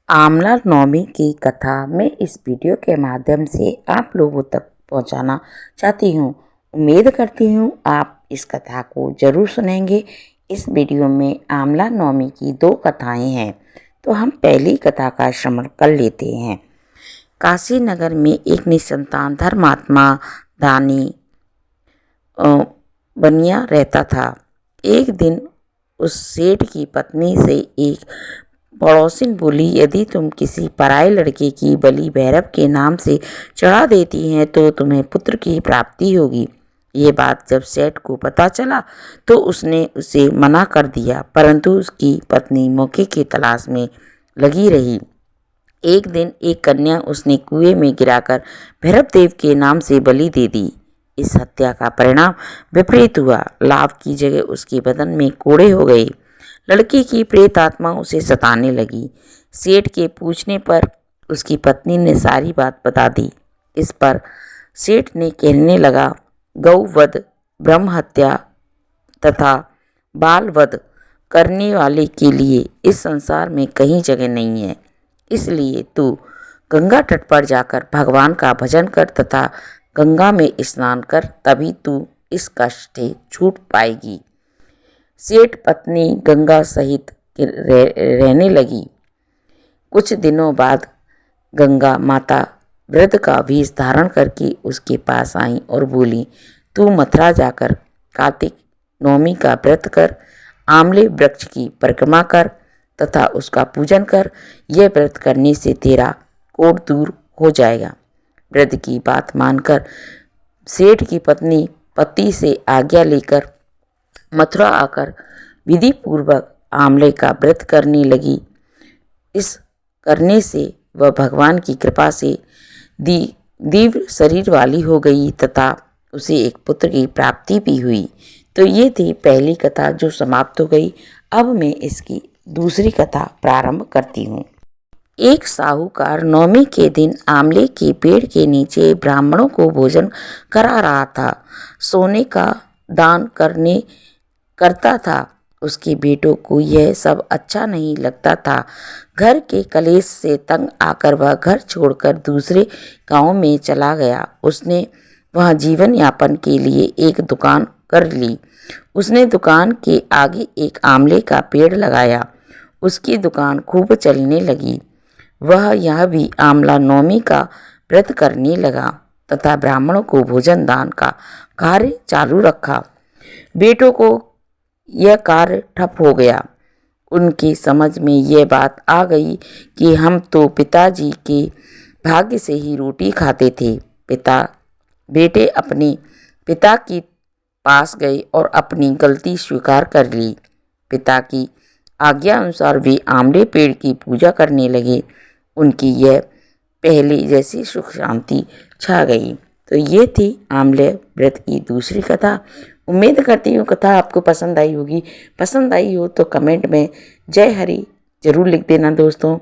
आमला नवमी की कथा मैं इस वीडियो के माध्यम से आप लोगों तक पहुंचाना चाहती हूं। उम्मीद करती हूं आप इस कथा को ज़रूर सुनेंगे। इस वीडियो में आमला नवमी की 2 कथाएं हैं, तो हम पहली कथा का श्रवण कर लेते हैं। काशी नगर में एक निसंतान धर्मात्मा दानी बनिया रहता था। एक दिन उस सेठ की पत्नी से एक पड़ोसिन बोली, यदि तुम किसी पराये लड़के की बलि भैरव के नाम से चढ़ा देती हैं तो तुम्हें पुत्र की प्राप्ति होगी। ये बात जब सेठ को पता चला तो उसने उसे मना कर दिया, परंतु उसकी पत्नी मौके की तलाश में लगी रही। एक दिन एक कन्या उसने कुएं में गिराकर भैरव देव के नाम से बलि दे दी। इस हत्या का परिणाम विपरीत हुआ। लाभ की जगह उसके बदन में कोड़े हो गए। लड़की की प्रेत आत्मा उसे सताने लगी। सेठ के पूछने पर उसकी पत्नी ने सारी बात बता दी। इस पर सेठ ने कहने लगा, गौवध, ब्रह्म हत्या तथा बाल वध करने वाले के लिए इस संसार में कहीं जगह नहीं है। इसलिए तू गंगा तट पर जाकर भगवान का भजन कर तथा गंगा में स्नान कर, तभी तू इस कष्ट से छूट पाएगी। सेठ पत्नी गंगा सहित रहने लगी। कुछ दिनों बाद गंगा माता वृद्ध का वेश धारण करके उसके पास आई और बोली, तू मथुरा जाकर कार्तिक नवमी का व्रत कर, आमले वृक्ष की परिक्रमा कर तथा उसका पूजन कर। यह व्रत करने से तेरा कोढ़ दूर हो जाएगा। वृद्ध की बात मानकर सेठ की पत्नी पति से आज्ञा लेकर मथुरा आकर विधि पूर्वक आमले का व्रत करने लगी। इस करने से वह भगवान की कृपा से दिव्य शरीर वाली हो गई तथा उसे एक पुत्र की प्राप्ति भी हुई। तो ये थी पहली कथा जो समाप्त हो गई। अब मैं इसकी दूसरी कथा प्रारंभ करती हूँ। एक साहूकार नवमी के दिन आमले के पेड़ के नीचे ब्राह्मणों को भोजन करा रहा था। सोने का दान करता था। उसके बेटों को यह सब अच्छा नहीं लगता था। घर के कलेश से तंग आकर वह घर छोड़कर दूसरे गांव में चला गया। उसने वहां जीवन यापन के लिए एक दुकान कर ली। उसने दुकान के आगे एक आमले का पेड़ लगाया। उसकी दुकान खूब चलने लगी। वह यह भी आमला नवमी का व्रत करने लगा तथा ब्राह्मणों को भोजन दान का कार्य चालू रखा। बेटों को यह कार्य ठप हो गया। उनकी समझ में यह बात आ गई कि हम तो पिताजी के भाग्य से ही रोटी खाते थे। बेटे अपने पिता के पास गए और अपनी गलती स्वीकार कर ली। पिता की आज्ञा अनुसार वे आमले पेड़ की पूजा करने लगे। उनकी यह पहले जैसी सुख शांति छा गई। तो ये थी आमले व्रत की दूसरी कथा। उम्मीद करती हूँ कथा आपको पसंद आई होगी। पसंद आई हो तो कमेंट में जय हरि जरूर लिख देना दोस्तों।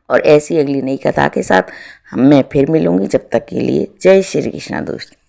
और ऐसी अगली नई कथा के साथ मैं फिर मिलूँगी। जब तक के लिए जय श्री कृष्णा दोस्तों।